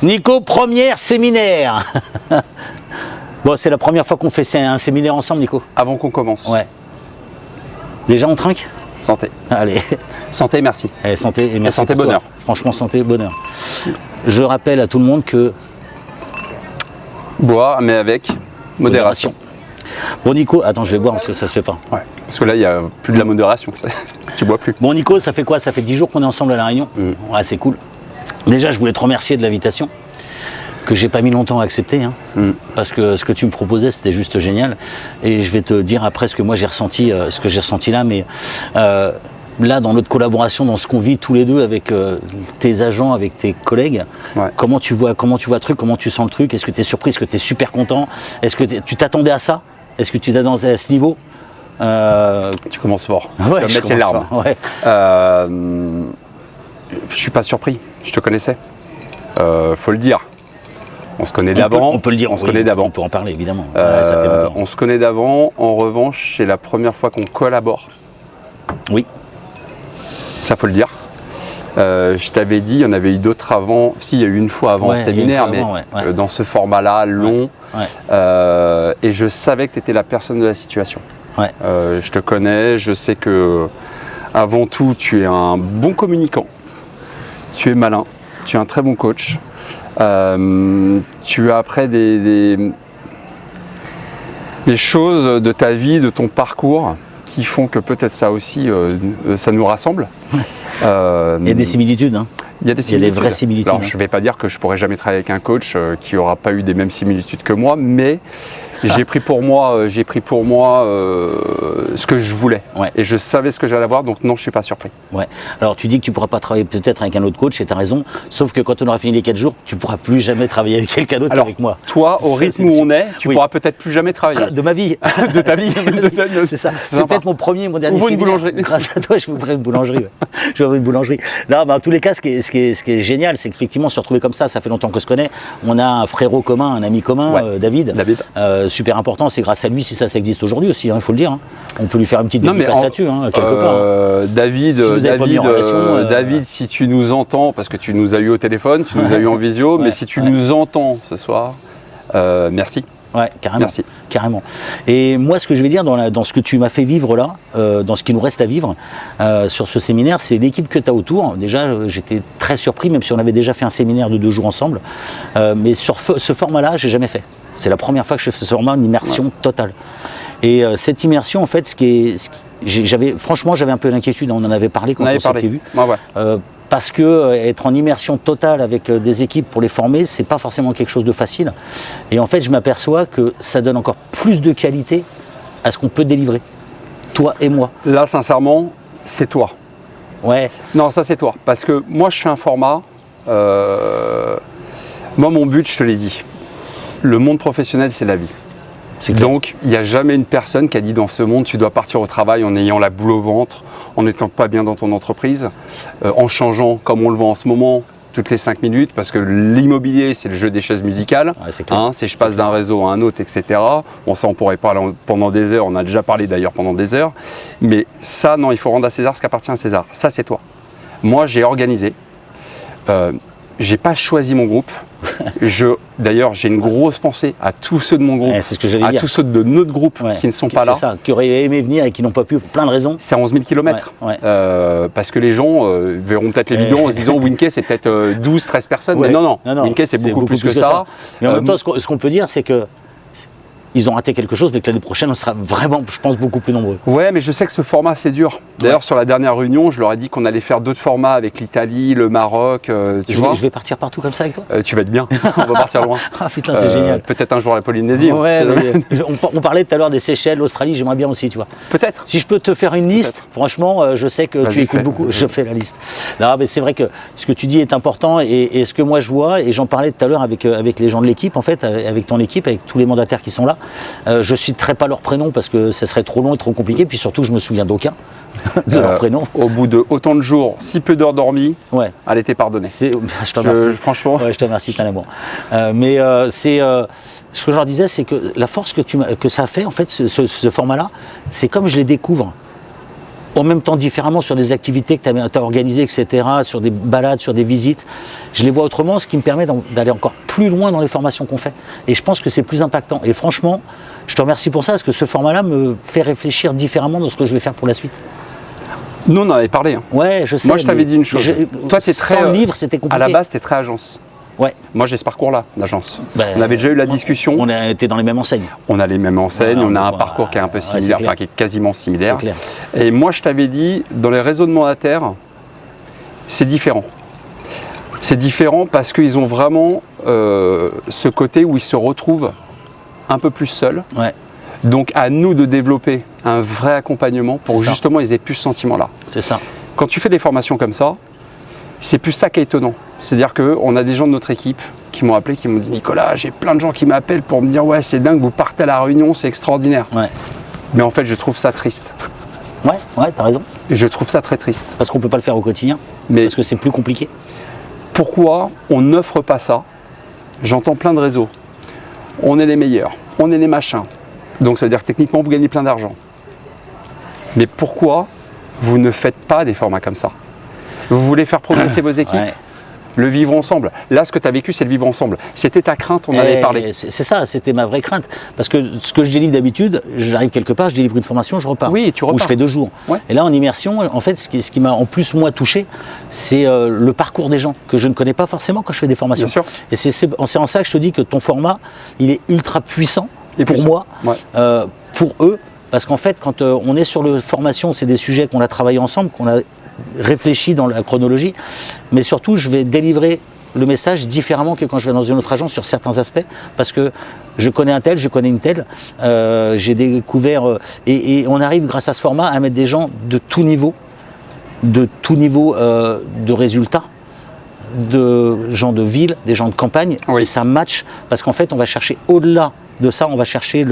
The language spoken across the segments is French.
Nico, première séminaire. Bon, c'est la première fois qu'on fait un séminaire ensemble, Nico. Avant qu'on commence. Ouais. Déjà, on trinque? Santé. Allez. Santé, merci. Allez, santé et merci. Santé, pour bonheur. toi. Franchement, santé et bonheur. Je rappelle à tout le monde que... Boire, mais avec modération. Bon, Nico, attends, je vais boire parce que ça se fait pas. Ouais. Parce que là, il n'y a plus de la modération. Tu bois plus. Bon, Nico, ça fait quoi? Ça fait 10 jours qu'on est ensemble à La Réunion. Ouais, c'est cool. Déjà, je voulais te remercier de l'invitation, que j'ai pas mis longtemps à accepter, hein, parce que ce que tu me proposais, c'était juste génial. Et je vais te dire après ce que moi j'ai ressenti, là, mais là, dans notre collaboration, dans ce qu'on vit tous les deux avec tes agents, avec tes collègues, comment tu vois le truc, comment tu sens le truc? Est-ce que tu es surpris? Est-ce que tu es super content? Est-ce que tu t'attendais à ça? Est-ce que tu t'attendais à ce niveau? Tu commences fort. Ouais, tu vas mettre les larmes. Ouais. Je suis pas surpris. Je te connaissais. Faut le dire. On se connaît d'avant. On peut le dire. On se connaît d'avant. On peut en parler, évidemment. Ça fait longtemps. On se connaît d'avant. En revanche, c'est la première fois qu'on collabore. Oui. Ça, faut le dire. Je t'avais dit, il y en avait eu d'autres avant. Si, il y a eu une fois avant le séminaire, mais dans ce format-là, long. Et je savais que tu étais la personne de la situation. Ouais. Je te connais. Je sais que, avant tout, tu es un bon communicant. Tu es malin. Tu es un très bon coach. Tu as après des choses de ta vie, de ton parcours qui font que peut-être ça aussi, ça nous rassemble. Il y a des similitudes. Hein. Il y a des similitudes. Il y a des vraies similitudes. Alors, je ne vais pas dire que je ne pourrais jamais travailler avec un coach qui n'aura pas eu des mêmes similitudes que moi, mais j'ai pris pour moi, ce que je voulais. Ouais. Et je savais ce que j'allais avoir, donc non, je ne suis pas surpris. Ouais. Alors, tu dis que tu ne pourras pas travailler peut-être avec un autre coach, et tu as raison, sauf que quand on aura fini les 4 jours, tu ne pourras plus jamais travailler avec quelqu'un d'autre qu'avec moi. Toi, au rythme où on est, tu ne pourras peut-être plus jamais travailler. De ma vie. De ta vie. C'est ça. C'est peut-être mon dernier Ouvre une boulangerie. Grâce à toi, je vais ouvrir une boulangerie. Je vais ouvrir une boulangerie. Non, mais en tous les cas, ce qui est génial, c'est qu'effectivement, se retrouver comme ça fait longtemps qu'on se connaît. On a un frérot commun, un ami commun, David. Super important, c'est grâce à lui si ça existe aujourd'hui aussi, hein, il faut le dire. Hein. On peut lui faire une petite dédicace là-dessus, hein, quelque part. Hein. David, si tu nous entends, parce que tu nous as eu au téléphone, tu nous as eu en visio, mais si tu nous entends ce soir, merci. Ouais, carrément. Merci. Carrément. Et moi, ce que je vais dire dans ce que tu m'as fait vivre là, dans ce qui nous reste à vivre sur ce séminaire, c'est l'équipe que tu as autour. Déjà, j'étais très surpris, même si on avait déjà fait un séminaire de 2 jours ensemble. Mais sur ce format-là, j'ai jamais fait. C'est la première fois que je fais ce format, une immersion totale. Et cette immersion, en fait, franchement, j'avais un peu d'inquiétude. On en avait parlé quand on s'était vu. Parce que être en immersion totale avec des équipes pour les former, c'est pas forcément quelque chose de facile. Et en fait, je m'aperçois que ça donne encore plus de qualité à ce qu'on peut délivrer, toi et moi. Là, sincèrement, c'est toi. Ouais. Non, ça c'est toi. Parce que moi, je fais un format. Moi, mon but, je te l'ai dit. Le monde professionnel, c'est la vie. Donc, il n'y a jamais une personne qui a dit dans ce monde, tu dois partir au travail en ayant la boule au ventre, en n'étant pas bien dans ton entreprise, en changeant comme on le voit en ce moment, toutes les 5 minutes, parce que l'immobilier, c'est le jeu des chaises musicales. C'est je passe d'un réseau à un autre, etc. Bon, ça, on pourrait parler pendant des heures, on a déjà parlé d'ailleurs pendant des heures. Mais ça, non, il faut rendre à César ce qui appartient à César. Ça, c'est toi. Moi, j'ai organisé. J'ai pas choisi mon groupe. D'ailleurs, j'ai une grosse pensée à tous ceux de mon groupe, tous ceux de notre groupe qui ne sont pas là. C'est ça, qui auraient aimé venir et qui n'ont pas pu pour plein de raisons. C'est à 11 000 km. Parce que les gens verront peut-être les vidéos en se disant Winkey, c'est peut-être 12, 13 personnes. Mais non. Winkey, c'est beaucoup plus que ça. Mais en même temps, ce qu'on peut dire, c'est que ils ont raté quelque chose, mais que l'année prochaine, on sera vraiment, je pense, beaucoup plus nombreux. Ouais, mais je sais que ce format, c'est dur. D'ailleurs, sur la dernière réunion, je leur ai dit qu'on allait faire d'autres formats avec l'Italie, le Maroc. Je vais partir partout comme ça avec toi. Tu vas être bien, on va partir loin. Ah putain, c'est génial. Peut-être un jour la Polynésie. Ouais, on parlait tout à l'heure des Seychelles, l'Australie, j'aimerais bien aussi, tu vois. Peut-être. Si je peux te faire une liste, franchement, je sais que tu écoutes beaucoup. Je fais la liste. Non, mais c'est vrai que ce que tu dis est important et ce que moi je vois, et j'en parlais tout à l'heure avec les gens de l'équipe, en fait, avec ton équipe, avec tous les mandataires qui sont là. Je ne citerai pas leurs prénoms parce que ça serait trop long et trop compliqué, puis surtout je me souviens d'aucun de leurs prénoms. Au bout de autant de jours, si peu d'heures dormies, allez, t'es pardonné. Je te remercie. Franchement. Ouais, je te remercie, t'as l'amour. Ce que je leur disais, c'est que la force que ça fait, en fait, ce format-là, c'est comme je les découvre. en même temps différemment sur des activités que tu as organisées, etc., sur des balades, sur des visites. Je les vois autrement, ce qui me permet d'aller encore plus loin dans les formations qu'on fait. Et je pense que c'est plus impactant. Et franchement, je te remercie pour ça, parce que ce format-là me fait réfléchir différemment dans ce que je vais faire pour la suite. Nous, on en avait parlé. Hein. Ouais, je sais. Moi, je t'avais dit une chose. Toi, t'es très. Sans le livre, c'était compliqué. À la base, tu es très agence. Ouais. Moi, j'ai ce parcours-là, d'agence. On avait déjà eu la discussion. On était dans les mêmes enseignes. On a les mêmes enseignes, on a un parcours qui est un peu similaire, enfin qui est quasiment similaire. C'est clair. Et moi, je t'avais dit, dans les réseaux de mandataires, c'est différent. C'est différent parce qu'ils ont vraiment ce côté où ils se retrouvent un peu plus seuls. Ouais. Donc, à nous de développer un vrai accompagnement pour justement ils aient plus ce sentiment-là. C'est ça. Quand tu fais des formations comme ça, c'est plus ça qui est étonnant. C'est-à-dire qu'on a des gens de notre équipe qui m'ont appelé, qui m'ont dit « Nicolas, j'ai plein de gens qui m'appellent pour me dire « Ouais, c'est dingue, vous partez à la réunion, c'est extraordinaire. Ouais. » Mais en fait, je trouve ça triste. Ouais, t'as raison. Et je trouve ça très triste. Parce qu'on ne peut pas le faire au quotidien. Mais parce que c'est plus compliqué. Pourquoi on n'offre pas ça? J'entends plein de réseaux. On est les meilleurs, on est les machins. Donc ça veut dire que techniquement, vous gagnez plein d'argent. Mais pourquoi vous ne faites pas des formats comme ça? Vous voulez faire progresser vos équipes? Le vivre ensemble. Là, ce que tu as vécu, c'est le vivre ensemble. C'était ta crainte, on en avait parlé. C'est ça, c'était ma vraie crainte. Parce que ce que je délivre d'habitude, j'arrive quelque part, je délivre une formation, je repars. Oui, tu repars. Ou je fais 2 jours. Ouais. Et là, en immersion, en fait, ce qui m'a en plus, moi, touché, c'est le parcours des gens, que je ne connais pas forcément quand je fais des formations. Bien sûr. Et c'est en ça que je te dis que ton format, il est ultra puissant pour moi, pour eux. Parce qu'en fait, quand on est sur le formation, c'est des sujets qu'on a travaillé ensemble, qu'on a réfléchi dans la chronologie, mais surtout je vais délivrer le message différemment que quand je vais dans une autre agence sur certains aspects, parce que je connais un tel, je connais une telle, j'ai découvert, et on arrive grâce à ce format à mettre des gens de tout niveau de résultats, de gens de ville, des gens de campagne, et ça match, parce qu'en fait on va chercher au-delà de ça, on va chercher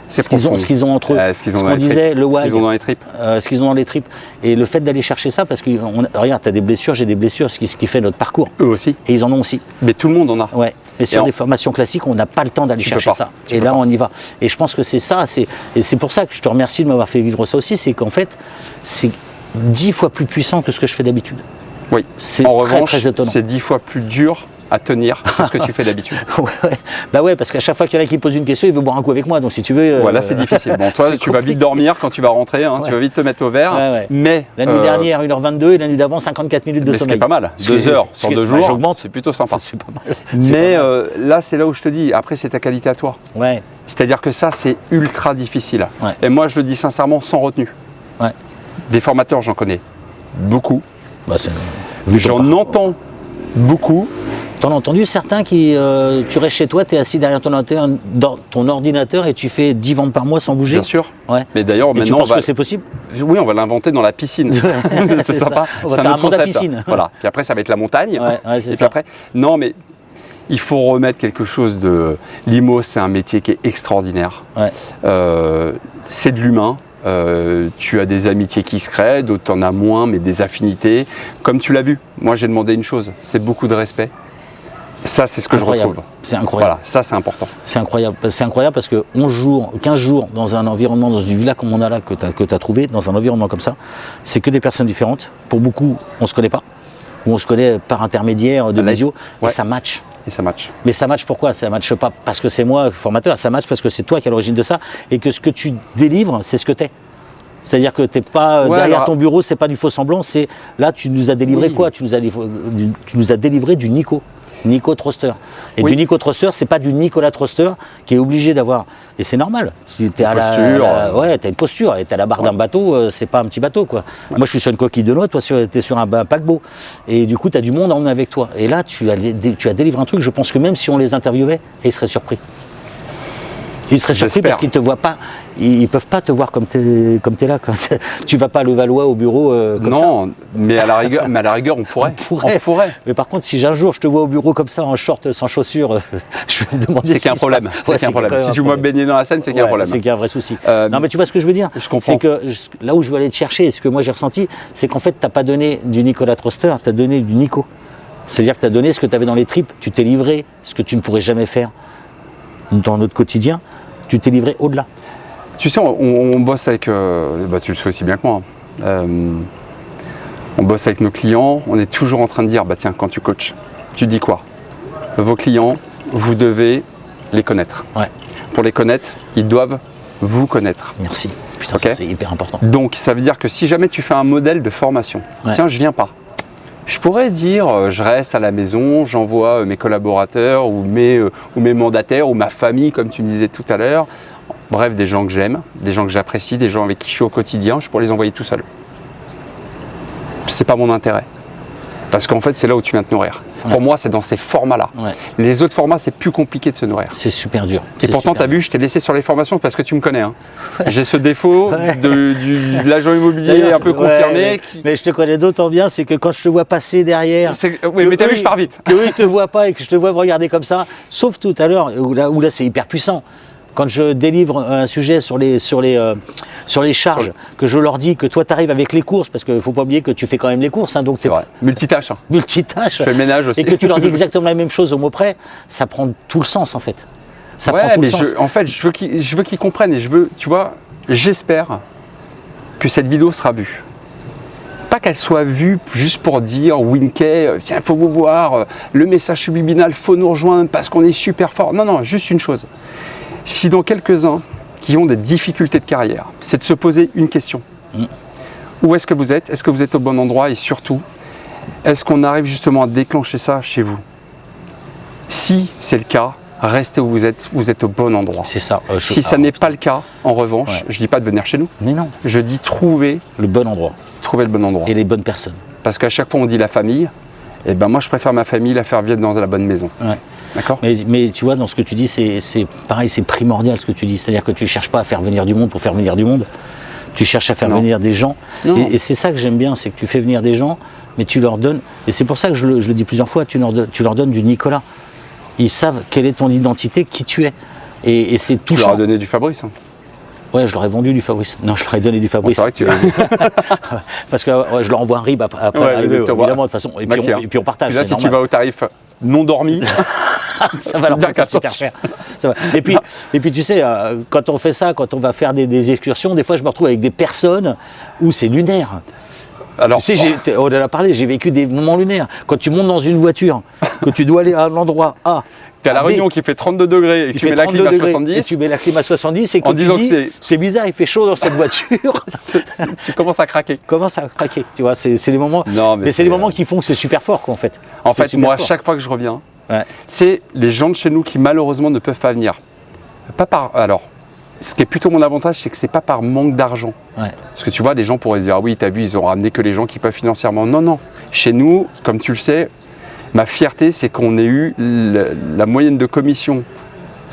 ce qu'ils ont entre eux, ce qu'on disait, le why, ce qu'ils ont dans les tripes. Ce qu'ils ont dans les tripes. Et le fait d'aller chercher ça, parce que regarde, tu as des blessures, j'ai des blessures, ce qui fait notre parcours. Eux aussi. Et ils en ont aussi. Mais tout le monde en a. Ouais. Et sur des formations classiques, on n'a pas le temps d'aller chercher ça. Et là, on y va. Et je pense que c'est ça. Et c'est pour ça que je te remercie de m'avoir fait vivre ça aussi. C'est qu'en fait, c'est 10 fois plus puissant que ce que je fais d'habitude. Oui. C'est très étonnant. C'est 10 fois plus dur à tenir que ce que tu fais d'habitude. Bah ouais, parce qu'à chaque fois qu'il y en a qui pose une question, il veut boire un coup avec moi, donc si tu veux... Voilà, c'est difficile. Bon, toi, tu vas vite dormir quand tu vas rentrer, hein, tu vas vite te mettre au vert, mais... La nuit dernière, 1h22, et la nuit d'avant, 54 minutes de sommeil. Ce qui est pas mal, 2 heures sur 2 jours, c'est plutôt sympa. C'est pas mal. Mais là, c'est là où je te dis, après, c'est ta qualité à toi. Ouais. C'est-à-dire que ça, c'est ultra difficile. Ouais. Et moi, je le dis sincèrement, sans retenue. Ouais. Des formateurs, j'en connais beaucoup. Bah, j'en entends beaucoup. T'en as entendu certains qui, tu restes chez toi, tu es assis derrière ton ordinateur et tu fais 10 ventes par mois sans bouger? Bien sûr. Ouais. Mais d'ailleurs, maintenant, tu penses que c'est possible? Oui, on va l'inventer dans la piscine. C'est sympa. On va faire un monde à piscine. Voilà. Puis après, ça va être la montagne. Ouais, c'est et ça. Puis après, non, mais il faut remettre quelque chose de... L'IMO, c'est un métier qui est extraordinaire. Ouais. C'est de l'humain. Tu as des amitiés qui se créent, d'autres en as moins, mais des affinités. Comme tu l'as vu, moi j'ai demandé une chose, c'est beaucoup de respect. Ça, c'est ce que je retrouve. C'est incroyable. Voilà, ça c'est important. C'est incroyable parce que 11 jours, 15 jours dans un environnement, dans une villa comme on a là, que tu as trouvé, dans un environnement comme ça, c'est que des personnes différentes. Pour beaucoup, on ne se connaît pas, ou on se connaît par intermédiaire de visio, et ça match. Et ça match. Mais ça match pourquoi? Ça match pas parce que c'est moi, formateur, ça match parce que c'est toi qui es à l'origine de ça, et que ce que tu délivres, c'est ce que tu es. C'est-à-dire que tu n'es pas derrière ton bureau, c'est pas du faux semblant, c'est là tu nous as délivré quoi? Tu nous as délivré du Nico Troster. Et du Nico Troster, c'est pas du Nicolas Troster qui est obligé d'avoir. Et c'est normal. Tu es t'as une posture et tu as la barre d'un bateau, c'est pas un petit bateau quoi. Ouais. Moi je suis sur une coquille de noix, toi tu es sur un paquebot. Et du coup tu as du monde à emmener avec toi. Et là tu as délivré un truc, je pense que même si on les interviewait, ils seraient surpris. Ils seraient surpris parce qu'ils ne te voient pas, ils ne peuvent pas te voir comme tu es là. Tu ne vas pas à Levallois au bureau comme ça. Non, mais à la rigueur, on pourrait. On pourrait. Mais par contre, si un jour je te vois au bureau comme ça, en short, sans chaussures, je vais me demander c'est qu'il y a un problème. C'est un problème. Si tu me vois baigner dans la Seine, c'est qu'il y a un problème. C'est qu'il y a un vrai souci. Non, mais tu vois ce que je veux dire? Je comprends. C'est que là où je veux aller te chercher, et ce que moi j'ai ressenti, c'est qu'en fait, tu n'as pas donné du Nicolas Troster, tu as donné du Nico. C'est-à-dire que tu as donné ce que tu avais dans les tripes, tu t'es livré ce que tu ne pourrais jamais faire dans notre quotidien. Tu t'es livré au-delà. Tu sais, on bosse avec, tu le sais aussi bien que moi, on bosse avec nos clients, on est toujours en train de dire, tiens, quand tu coaches, tu dis quoi? Vos clients, vous devez les connaître. Ouais. Pour les connaître, ils doivent vous connaître. Merci. Putain, Okay. ça c'est hyper important. Donc ça veut dire que si jamais tu fais un modèle de formation, tiens, je viens pas. Je pourrais dire, je reste à la maison, j'envoie mes collaborateurs ou mes mandataires ou ma famille, comme tu me disais tout à l'heure. Bref, des gens que j'aime, des gens que j'apprécie, des gens avec qui je suis au quotidien, je pourrais les envoyer tout seul. C'est pas mon intérêt. Parce qu'en fait, c'est là où tu viens te nourrir. Ouais. Pour moi, c'est dans ces formats-là. Ouais. Les autres formats, c'est plus compliqué de se nourrir. C'est super dur. Et pourtant, tu as vu, je t'ai laissé sur les formations parce que tu me connais. Hein. Ouais. J'ai ce défaut de l'agent immobilier un peu confirmé. Mais je te connais d'autant bien, c'est que quand je te vois passer derrière... Oui, mais t'as vu, je pars vite. Que eux, ils te voient pas et que je te vois me regarder comme ça, sauf tout à l'heure, où là c'est hyper puissant. Quand je délivre un sujet sur les charges, que je leur dis que toi tu arrives avec les courses, parce qu'il ne faut pas oublier que tu fais quand même les courses, hein, donc c'est vrai. Multitâche. Hein. Multitâche. Je fais le ménage aussi. Et que tu leur dis exactement la même chose au mot près, ça prend tout le sens en fait. Ça prend tout le sens. En fait, je veux qu'ils comprennent et tu vois, j'espère que cette vidéo sera vue. Pas qu'elle soit vue juste pour dire Winkey, tiens, il faut vous voir, le message subliminal, faut nous rejoindre parce qu'on est super fort. Non, juste une chose. Si dans quelques-uns qui ont des difficultés de carrière, c'est de se poser une question. Où est-ce que vous êtes? Est-ce que vous êtes au bon endroit? Et surtout, est-ce qu'on arrive justement à déclencher ça chez vous? Si c'est le cas, restez où vous êtes au bon endroit. C'est ça. Si ça n'est pas le cas, en revanche, je ne dis pas de venir chez nous. Mais non. Je dis trouver le bon endroit. Trouver le bon endroit. Et les bonnes personnes. Parce qu'à chaque fois on dit la famille, et moi je préfère ma famille la faire vivre dans la bonne maison. Ouais. D'accord. Mais tu vois, dans ce que tu dis, c'est pareil, c'est primordial ce que tu dis. C'est-à-dire que tu ne cherches pas à faire venir du monde pour faire venir du monde. Tu cherches à faire venir des gens. Et c'est ça que j'aime bien, c'est que tu fais venir des gens, mais tu leur donnes, et c'est pour ça que je le dis plusieurs fois, tu leur donnes du Nicolas. Ils savent quelle est ton identité, qui tu es. Et c'est touchant. Tu leur as donné du Fabrice. Hein. Ouais, je leur ai vendu du Fabrice. Non, je leur ai donné du Fabrice. C'est vrai que tu l'as dit. Parce que je leur envoie un RIB après évidemment, de toute façon. Et puis on partage. Et là, si tu vas au tarif non dormi, ça va leur coûter super cher. Et puis tu sais, quand on fait ça, quand on va faire des excursions, des fois je me retrouve avec des personnes où c'est lunaire. Alors, tu sais, on en a parlé, j'ai vécu des moments lunaires. Quand tu montes dans une voiture, que tu dois aller à l'endroit A, tu es à La Réunion qui fait 32 degrés et tu mets la clim à 70. Et tu mets la clim à 70 et que tu dis, c'est bizarre, il fait chaud dans cette voiture. Tu commences à craquer. Tu vois, c'est les moments. Mais c'est les moments qui font que c'est super fort, quoi, en fait. En fait, moi, chaque fois que je reviens, c'est les gens de chez nous qui malheureusement ne peuvent pas venir. Alors, ce qui est plutôt mon avantage, c'est que c'est pas par manque d'argent. Parce que tu vois, des gens pourraient se dire, ah oui, t'as vu, ils ont ramené que les gens qui peuvent financièrement. Non. Chez nous, comme tu le sais, ma fierté, c'est qu'on ait eu la moyenne de commission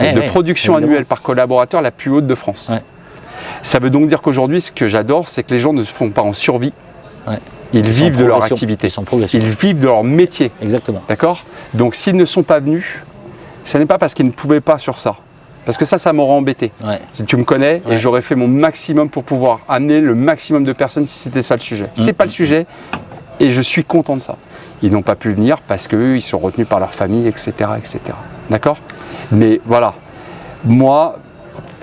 de production annuelle par collaborateur la plus haute de France. Ça veut donc dire qu'aujourd'hui, ce que j'adore, c'est que les gens ne se font pas en survie. Ils vivent de leur activité. Ils vivent de leur métier. Exactement. D'accord? Donc s'ils ne sont pas venus, ce n'est pas parce qu'ils ne pouvaient pas sur ça. Parce que ça m'aurait embêté. Si tu me connais, et j'aurais fait mon maximum pour pouvoir amener le maximum de personnes si c'était ça le sujet. C'est pas le sujet, et je suis content de ça. Ils n'ont pas pu venir parce qu'eux, ils sont retenus par leur famille, etc. D'accord? Mais voilà, moi,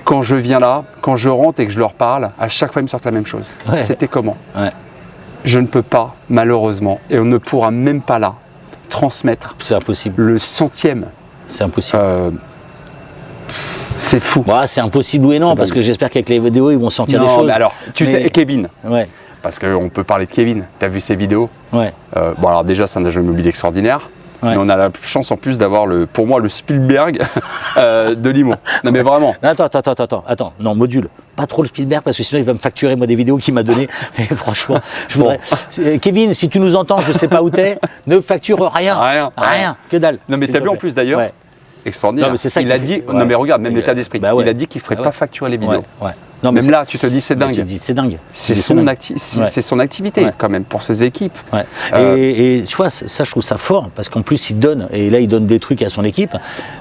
quand je viens là, quand je rentre et que je leur parle, à chaque fois, ils me sortent la même chose. C'était comment? Je ne peux pas, malheureusement, et on ne pourra même pas là, transmettre le centième. C'est impossible. C'est fou. C'est impossible ou non, parce que j'espère qu'avec les vidéos, ils vont sentir des choses. Mais alors, tu sais, Kevin. Parce qu'on peut parler de Kevin. Tu as vu ses vidéos? Bon, alors déjà, c'est un agent immobilier extraordinaire. Mais on a la chance en plus d'avoir, pour moi, le Spielberg de Limoux. Non, mais vraiment. Attends. Non, module. Pas trop le Spielberg, parce que sinon, il va me facturer, moi, des vidéos qu'il m'a données. Et franchement, je voudrais. Kevin, si tu nous entends, je ne sais pas où tu es, ne facture rien. Rien. Que dalle. Non, mais tu as vu en plus d'ailleurs. Extraordinaire. Non, mais c'est ça il a dit, non mais regarde, même l'état d'esprit, il a dit qu'il ne ferait pas facturer les vidéos. Non, même là, tu te dis c'est dingue. C'est dingue. C'est son activité quand même pour ses équipes. Et tu vois, ça je trouve ça fort parce qu'en plus il donne, et là il donne des trucs à son équipe,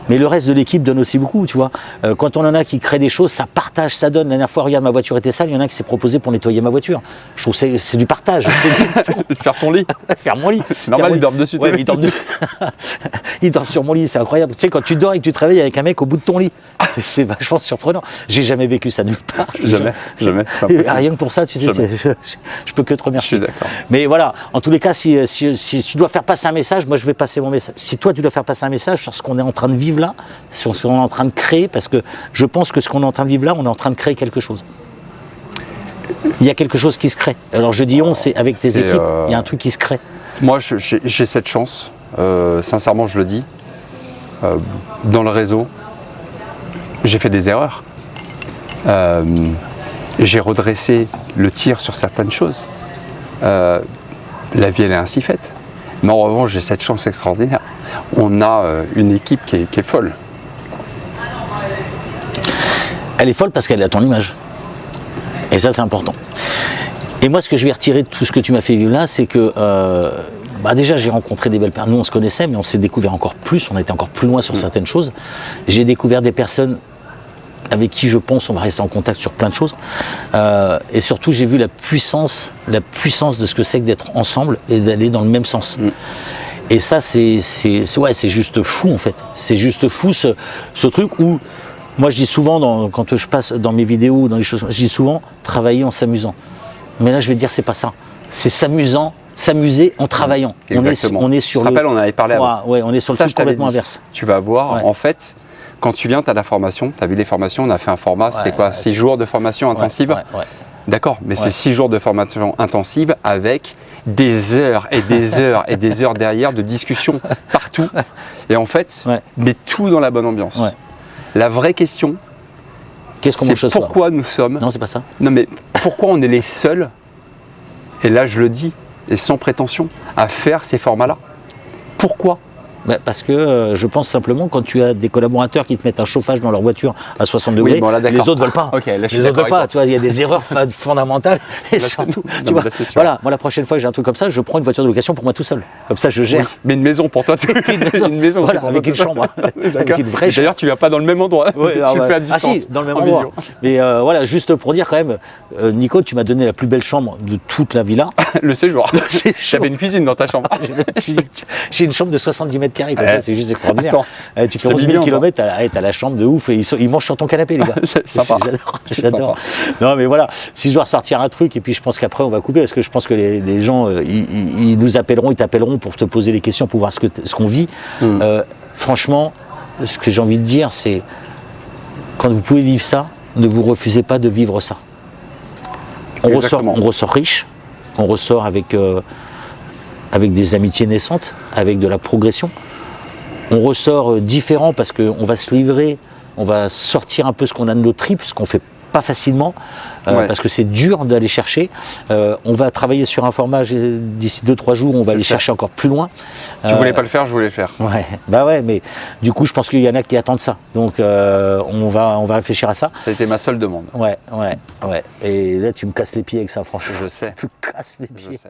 mais le reste de l'équipe donne aussi beaucoup, tu vois. Quand on en a qui créent des choses, ça partage, ça donne. La dernière fois, regarde, ma voiture était sale, il y en a un qui s'est proposé pour nettoyer ma voiture. Je trouve que c'est du partage. Faire ton lit. Faire mon lit. C'est normal, il dort dessus. Il dort sur mon lit, c'est incroyable. Tu sais, quand tu dors et que tu te réveilles avec un mec au bout de ton lit, c'est vachement surprenant. J'ai jamais vécu ça nulle part. Jamais. Rien que pour ça, tu sais, je peux que te remercier. Je suis d'accord. Mais voilà, en tous les cas, si tu dois faire passer un message, moi je vais passer mon message. Si toi tu dois faire passer un message sur ce qu'on est en train de vivre là, sur ce qu'on est en train de créer, parce que je pense que ce qu'on est en train de vivre là, on est en train de créer quelque chose. Il y a quelque chose qui se crée. Alors je dis on, c'est avec tes équipes, il y a un truc qui se crée. Moi j'ai cette chance, sincèrement je le dis, dans le réseau, j'ai fait des erreurs. J'ai redressé le tir sur certaines choses. La vie elle est ainsi faite. Mais en revanche j'ai cette chance extraordinaire. On a une équipe qui est folle. Elle est folle parce qu'elle est à ton image. Et ça c'est important. Et moi ce que je vais retirer de tout ce que tu m'as fait vivre là, c'est que déjà j'ai rencontré des belles personnes. Nous on se connaissait mais on s'est découvert encore plus, on a été encore plus loin sur certaines choses. J'ai découvert des personnes avec qui je pense on va rester en contact sur plein de choses. Et surtout j'ai vu la puissance de ce que c'est que d'être ensemble et d'aller dans le même sens. Et ça c'est juste fou en fait. C'est juste fou ce truc où moi je dis souvent quand je passe dans mes vidéos, dans les choses, je dis souvent travailler en s'amusant. Mais là je vais te dire c'est pas ça. C'est s'amuser en travaillant. Exactement. On est sur je te rappelle, on avait parlé avant. Ouais, on est sur le truc complètement inverse. Tu vas voir, en fait, quand tu viens, tu as la formation, tu as vu les formations, on a fait un format, c'était quoi 6 jours de formation intensive D'accord, mais c'est 6 jours de formation intensive avec des heures et des heures et des heures derrière de discussion partout. Et en fait, mais tout dans la bonne ambiance. La vraie question, c'est pourquoi nous sommes... Non, c'est pas ça. Non, mais pourquoi on est les seuls, et là je le dis, et sans prétention, à faire ces formats-là? Pourquoi? Parce que je pense simplement quand tu as des collaborateurs qui te mettent un chauffage dans leur voiture à 60 degrés, les autres veulent pas. Okay, là, les autres veulent pas. Tu vois, il y a des erreurs fondamentales. Et surtout, tu vois, voilà, moi la prochaine fois que j'ai un truc comme ça, je prends une voiture de location pour moi tout seul. Comme ça, je gère. Oui, mais une maison pour toi. Une maison, voilà, avec une chambre, avec une vraie chambre. D'ailleurs, tu viens pas dans le même endroit. Tu le fais à distance. Ah si, dans le même endroit. Mais voilà, juste pour dire quand même, Nico, tu m'as donné la plus belle chambre de toute la villa. Le séjour. J'avais une cuisine dans ta chambre. J'ai une chambre de 70 mètres carrés, comme ça, c'est juste extraordinaire. Attends, tu fais 11 000 km, t'as la chambre de ouf et ils mangent sur ton canapé, les gars. J'adore. Non, mais voilà, si je dois ressortir un truc, et puis je pense qu'après on va couper, parce que je pense que les gens, ils nous appelleront, ils t'appelleront pour te poser des questions, pour voir ce qu'on vit. Franchement, ce que j'ai envie de dire, c'est quand vous pouvez vivre ça, ne vous refusez pas de vivre ça. On ressort riche, on ressort avec des amitiés naissantes, avec de la progression. On ressort différent parce qu'on va se livrer, on va sortir un peu ce qu'on a de nos tripes, ce qu'on ne fait pas facilement, parce que c'est dur d'aller chercher. On va travailler sur un format d'ici 2-3 jours, on va aller chercher encore plus loin. Tu voulais pas le faire, je voulais le faire. Ouais, mais du coup je pense qu'il y en a qui attendent ça. Donc on va réfléchir à ça. Ça a été ma seule demande. Ouais. Et là tu me casses les pieds avec ça, franchement. Je sais. Tu me casses les pieds. Je sais.